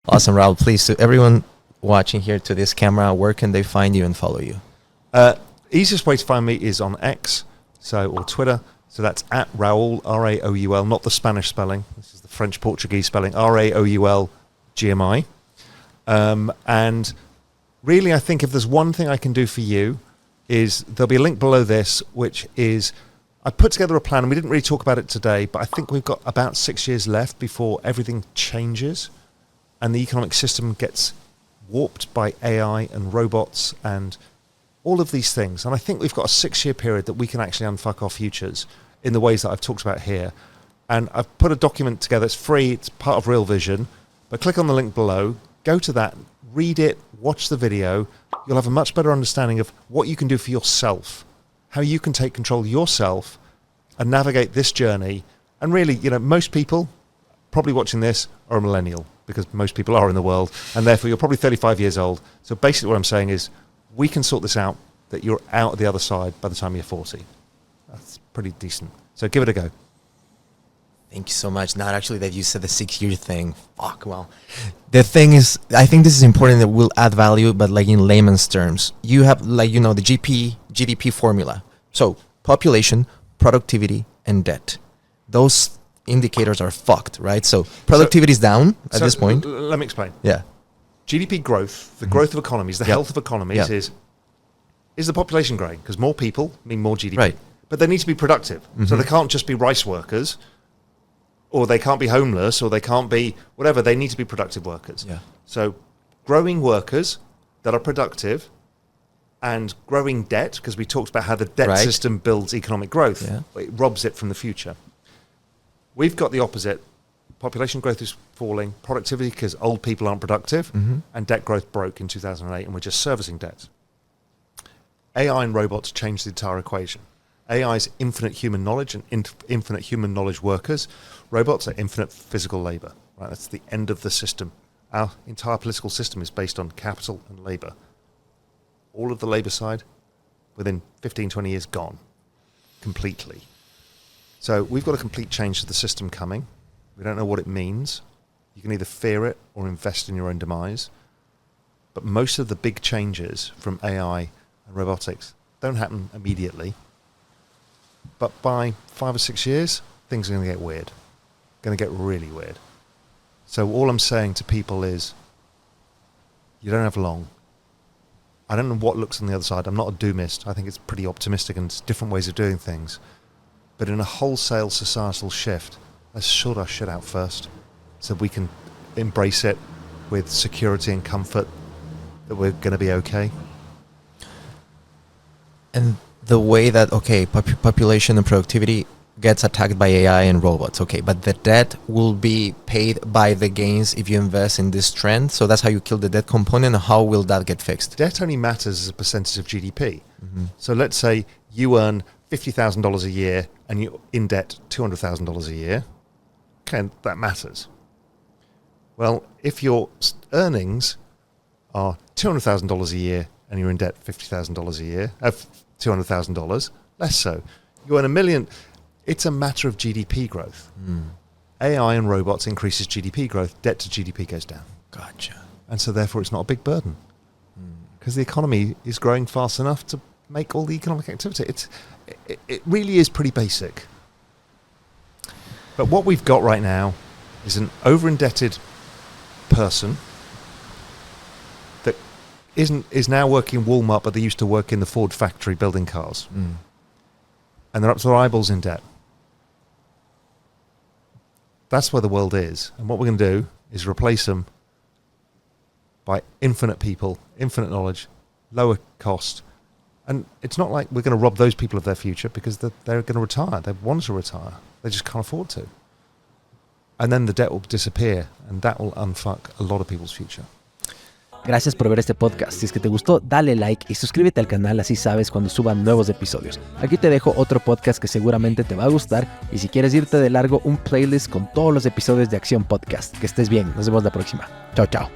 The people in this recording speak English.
Awesome, Raoul. Please, to everyone watching here to this camera, where can they find you and follow you? Easiest way to find me is on X, or Twitter. So that's at Raoul, R-A-O-U-L, not the Spanish spelling. This is the French-Portuguese spelling, R-A-O-U-L-G-M-I. And really, I think if there's one thing I can do for you is there'll be a link below this, which is I put together a plan, and we didn't really talk about it today, but I think we've got about 6 years left before everything changes and the economic system gets warped by AI and robots and all of these things. And I think we've got a 6-year period that we can actually unfuck our futures in the ways that I've talked about here. And I've put a document together. It's free. It's part of Real Vision. But click on the link below. Go to that. Read it. Watch the video. You'll have a much better understanding of what you can do for yourself, how you can take control of yourself and navigate this journey. And really, most people probably watching this are a millennial, because most people are in the world. And therefore, you're probably 35 years old. So basically what I'm saying is we can sort this out, that you're out the other side by the time you're 40. That's pretty decent. So give it a go. Thank you so much. Not actually that you said the 6-year thing. Fuck, well. The thing is, I think this is important that will add value, but like in layman's terms. You have the GDP formula. So population, productivity, and debt. Those indicators are fucked, right? So productivity is down at this point. Let me explain. Yeah. GDP growth, the growth of economies, the health of economies is the population growing? Because more people mean more GDP. Right. But they need to be productive. So they can't just be rice workers, or they can't be homeless, or they can't be whatever. They need to be productive workers. Yeah. So growing workers that are productive and growing debt, because we talked about how the debt system builds economic growth. Yeah. It robs it from the future. We've got the opposite. Population growth is falling, productivity because old people aren't productive, and debt growth broke in 2008, and we're just servicing debt. AI and robots change the entire equation. AI is infinite human knowledge and infinite human knowledge workers. Robots are infinite physical labor. Right? That's the end of the system. Our entire political system is based on capital and labor. All of the labor side, within 15, 20 years, gone completely. So we've got a complete change to the system coming. We don't know what it means. You can either fear it or invest in your own demise. But most of the big changes from AI and robotics don't happen immediately. But by 5 or 6 years, things are going to get weird. Going to get really weird. So all I'm saying to people is, you don't have long. I don't know what looks on the other side. I'm not a doomist. I think it's pretty optimistic and it's different ways of doing things. But in a wholesale societal shift, let's sort our shit out first so we can embrace it with security and comfort that we're going to be okay. And the way that, population and productivity gets attacked by AI and robots, but the debt will be paid by the gains if you invest in this trend. So that's how you kill the debt component. How will that get fixed? Debt only matters as a percentage of GDP. So let's say you earn $50,000 a year and you're in debt $200,000 a year. Okay, that matters. Well, if your earnings are $200,000 a year and you're in debt $50,000 a year, $200,000, less so. You earn $1 million. It's a matter of GDP growth. AI and robots increases GDP growth. Debt to GDP goes down. Gotcha. And so therefore it's not a big burden because the economy is growing fast enough to make all the economic activity. It really is pretty basic. But what we've got right now is an over-indebted person that is now working in Walmart, but they used to work in the Ford factory building cars. And they're up to their eyeballs in debt. That's where the world is. And what we're going to do is replace them by infinite people, infinite knowledge, lower cost. And it's not like we're going to rob those people of their future because they're going to retire. They want to retire. They just can't afford to. And then the debt will disappear, and that will unfuck a lot of people's future. Gracias por ver este podcast. Si es que te gustó, dale like y suscríbete al canal, así sabes cuando suban nuevos episodios. Aquí te dejo otro podcast que seguramente te va a gustar, y si quieres irte de largo, un playlist con todos los episodios de Acción Podcast. Que estés bien, nos vemos la próxima. Chao, chao.